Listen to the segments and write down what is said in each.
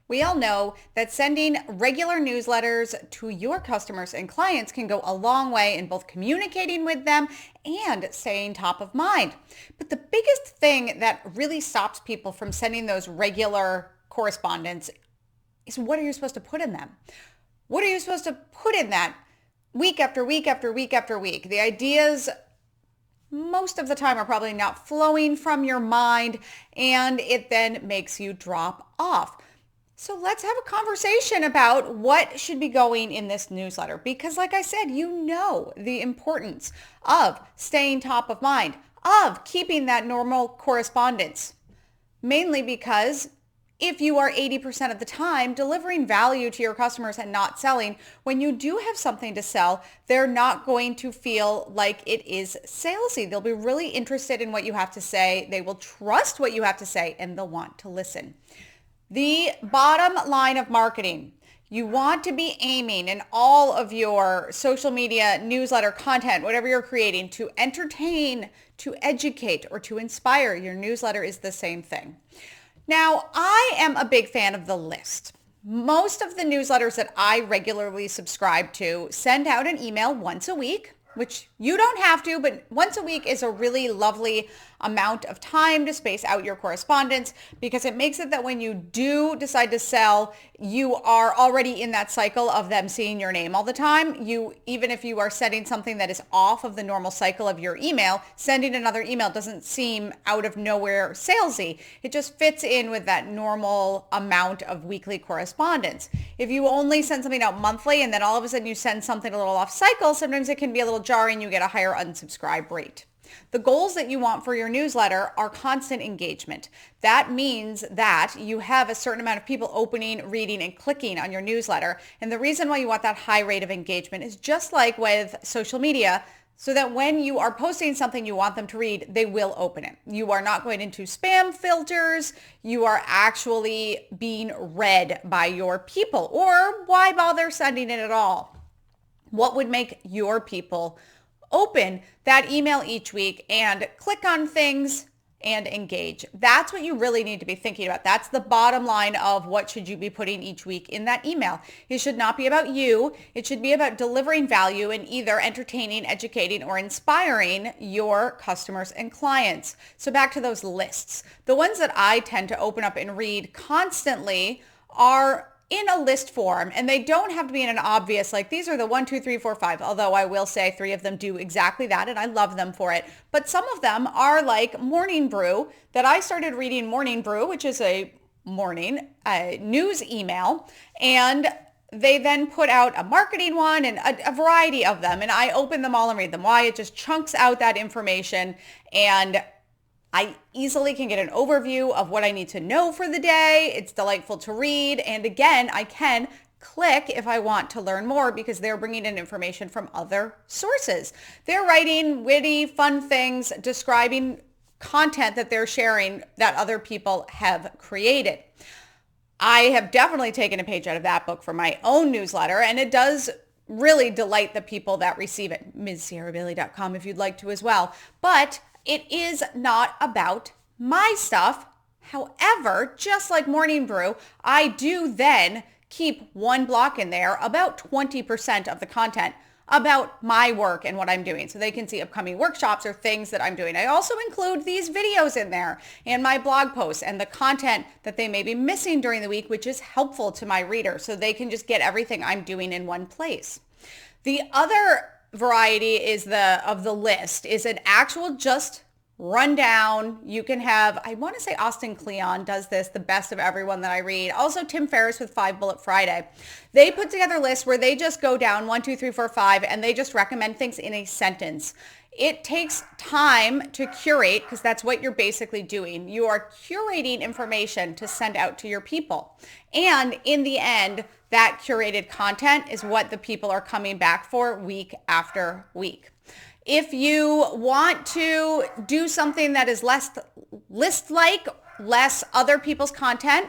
We all know that sending regular newsletters to your customers and clients can go a long way in both communicating with them and staying top of mind. But the biggest thing that really stops people from sending those regular correspondence is what are you supposed to put in them? What are you supposed to put in that week after week after week after week? The ideas most of the time are probably not flowing from your mind, and it then makes you drop off. So let's have a conversation about what should be going in this newsletter because like I said, you know the importance of staying top of mind, of keeping that normal correspondence, mainly because if you are 80% of the time delivering value to your customers and not selling, when you do have something to sell, they're not going to feel like it is salesy. They'll be really interested in what you have to say. They will trust what you have to say and they'll want to listen. The bottom line of marketing, you want to be aiming in all of your social media, newsletter content, whatever you're creating, to entertain, to educate, or to inspire. Your newsletter is the same thing. Now, I am a big fan of the list. Most of the newsletters that I regularly subscribe to send out an email once a week, which you don't have to, but once a week is a really lovely amount of time to space out your correspondence because it makes it that when you do decide to sell, you are already in that cycle of them seeing your name all the time. Even if you are sending something that is off of the normal cycle of your email, sending another email doesn't seem out of nowhere salesy. It just fits in with that normal amount of weekly correspondence. If you only send something out monthly and then all of a sudden you send something a little off cycle, sometimes it can be a little jarring. You get a higher unsubscribe rate. The goals that you want for your newsletter are constant engagement. That means that you have a certain amount of people opening, reading, and clicking on your newsletter. And the reason why you want that high rate of engagement is just like with social media, so that when you are posting something you want them to read, they will open it. You are not going into spam filters. You are actually being read by your people. Or why bother sending it at all? What would make your people open that email each week and click on things and engage? That's what you really need to be thinking about. That's the bottom line of what should you be putting each week in that email. It should not be about you. It should be about delivering value and either entertaining, educating, or inspiring your customers and clients. So back to those lists. The ones that I tend to open up and read constantly are in a list form, and they don't have to be in an obvious, like these are the 1, 2, 3, 4, 5, although I will say 3 of them do exactly that, and I love them for it. But some of them are like Morning Brew, that I started reading Morning Brew, which is a morning news email, and they then put out a marketing one and a variety of them, and I open them all and read them. Why? It just chunks out that information, and I easily can get an overview of what I need to know for the day. It's delightful to read. And again, I can click if I want to learn more because they're bringing in information from other sources. They're writing witty, fun things, describing content that they're sharing that other people have created. I have definitely taken a page out of that book for my own newsletter, and it does really delight the people that receive it. MsSierraBailey.com if you'd like to as well. But it is not about my stuff. However, just like Morning Brew, I do then keep one block in there, about 20% of the content about my work and what I'm doing. So they can see upcoming workshops or things that I'm doing. I also include these videos in there and my blog posts and the content that they may be missing during the week, which is helpful to my reader. So they can just get everything I'm doing in one place. The other variety is of the list is an actual just rundown. You can have, I want to say Austin Kleon does this, the best of everyone that I read. Also Tim Ferriss with 5 Bullet Friday. They put together lists where they just go down 1, 2, 3, 4, 5, and they just recommend things in a sentence. It takes time to curate because that's what you're basically doing. You are curating information to send out to your people. And in the end, that curated content is what the people are coming back for week after week. If you want to do something that is less list-like, less other people's content,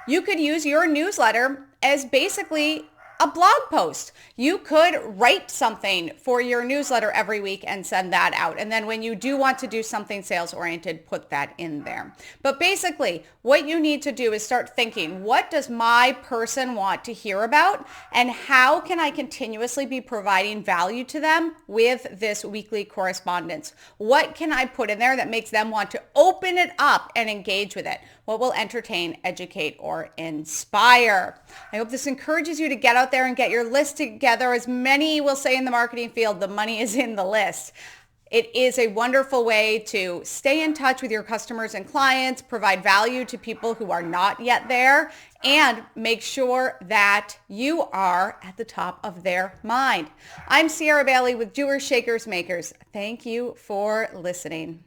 you could use your newsletter as basically a blog post. You could write something for your newsletter every week and send that out. And then when you do want to do something sales oriented, put that in there. But basically, what you need to do is start thinking, what does my person want to hear about? And how can I continuously be providing value to them with this weekly correspondence? What can I put in there that makes them want to open it up and engage with it? What will entertain, educate, or inspire? I hope this encourages you to get out there and get your list together. As many will say in the marketing field, the money is in the list. It is a wonderful way to stay in touch with your customers and clients, provide value to people who are not yet there, and make sure that you are at the top of their mind. I'm Sierra Bailey with Doers, Shakers, Makers. Thank you for listening.